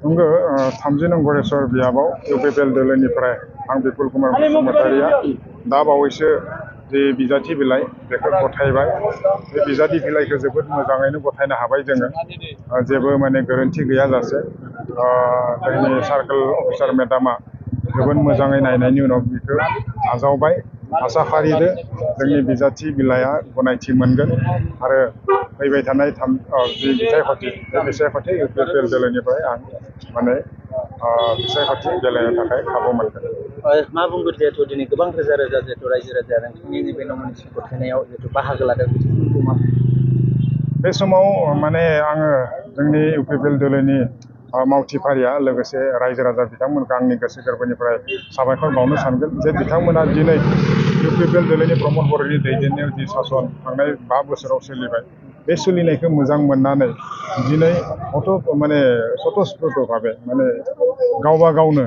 नंगौ 30 नं गरेस्वर बियाबाव इउपिपिएल दोलोनिफ्राय आं बिपुल कुमार बसुमतारिया दा बावैसो जे बिजाथि बिलाइ बेखौ गथायबाय बे बिजाथि बिलाइखौ जोबोद मोजाङैनो गथायनो हाबाय जोङो जेबो माने गोरोन्थि गैयाजासे जोंनि सार्कोल अफिसार मेडामा जोबोद मोजाङै नायनायनि उनाव बेखौ आजावबाय आसा फारिदो जोंनि बिजाथि बिलाइया गनायथि मोनगोन आरो फैबाय थानाय जि बिसायख'थि बे बिसायख'थि इउपिपिएल दोलोनिफ्राय आं माने बिसायख'थि गेलेनो थाखाय खाबु मोनगोन। मा बुंगोन जिहेतु दिनै गोबां रोजा रोजा जिहेतु रायजो राजाया नोंथांनि बे नमिनेसन गथायनायाव जिहेतु बाहागो लादों बे समाव माने आङो जोंनि इउपिपिएल दोलोनि मावथिफारिया लोगोसे रायजो राजा बिथांमोनखौ आंनि गोसो गोरबोनिफ्राय साबायखर बावनो सानगोन जे बिथांमोना दिनै इउपिपिएल दोलोनि प्रमद बर'नि दैदेननायाव जि सासन थांनाय 5 बोसोराव सोलिबाय बे सोलिनायखौ मोजां मोननानै दिनै माने स्वतस्फूर्त भाबे माने गावबा गावनो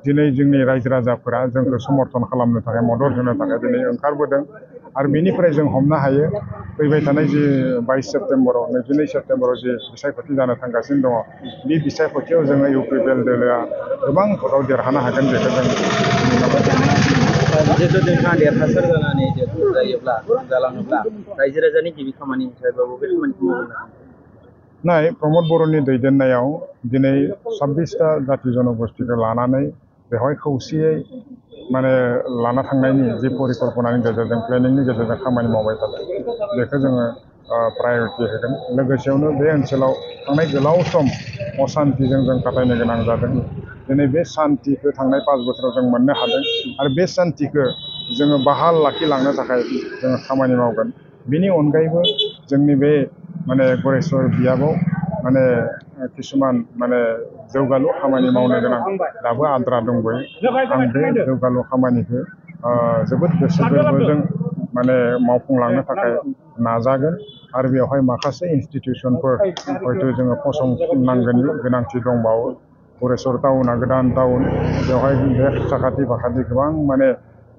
दिनै जोंनि रायजो राजाफोरा जोंखौ समर्थन खालामनो थाखाय मदद होनो थाखाय दिनै ओंखारबोदों आरो बेनिफ्राय जों हमनो हायो फैबाय थानाय जि 22 सेप्तेम्बराव 22 सेप्तेम्बराव जि बिसायख'थि जानो थांगासिनो दङ बे बिसायख'थियाव जोङो इउपिपिएल दोलोआ गोबां भटआव देरहानो हागोन बेखौ जों जिहेतु नोंथाङा देरहासार जानानै जिहेतु जालाङोब्ला रायजो राजानि गिबि खामानि हिसाबै बबे खामानिखौ मावनो नाय प्रमद बर'नि दैदेननायाव दिनै 26टा जाति जनगोष्ठीखौ लानानै बेवहाय खौसेयै माने लाना थांनायनि जि परिकल्पनानि गेजेरजों प्लेनिंनि गेजेरजों खामानि मावबाय थादों बेखौ जोङो प्रायरिटि होगोन लोगोसेयावनो बे ओनसोलाव थांनाय गोलाव सम असान्तिजों जों खाथायनो गोनां जादों दिनै बे सान्तिखौ थांनाय 5 बोसोराव जों मोननो हादों आरो बे सान्तिखौ जोङो बहाल लाखिलांनो थाखाय जोङो खामानि मावगोन बेनि अनगायैबो जोंनि बे माने गरेस्वर बियाबाव माने किसुमान माने जौगालु खामानि मावनो गोनां दाबो आद्रा दंबावो आं बे जौगालु खामानिखौ जोबोद गोसो गोरबोजों माने मावफुंलांनो थाखाय नाजागोन आरो बेवहाय माखासे इन्सटिटिउसनफोर हयथ' जोङो फसंनांगोननि गोनांथि दंबावो गरेस्वर टाउना गोदान टाउन बेवहाय बे साखाथि फाखाथि गोबां माने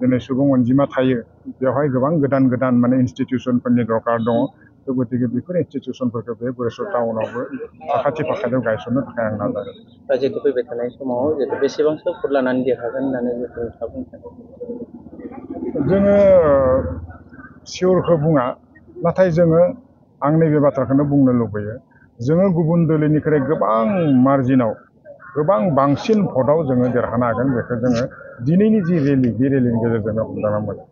दिनै सुबुं अनजिमा थायो बेवहाय गोबां गोदान माने इन्सटिटिउसनफोरनि दरकार दङ गतिके बेफोर इन्सटिटिउसनफोरखौ बे गरेस्वर टाउनावबो साखाथि फाखाथियाव गायसननो थाखाय आं नाजागोन। जिहेतु फैबाय थानाय समाव जिहेतु बेसेबांसो भट लानानै देरहागोन होननानै नोंथाङा बुंनो सानो जोङो सियरखौ बुङा नाथाय जोङो आं नैबे बाथ्राखौनो बुंनो लुबैयो जोङो गुबुन दोलोनिख्रुइ गोबां मार्जिनाव गोबां बांसिन भटआव जोङो देरहानो हागोन बेखौ जोङो दिनैनि जि रेलि बे रेलिनि गेजेरजों हमदांना मोनो।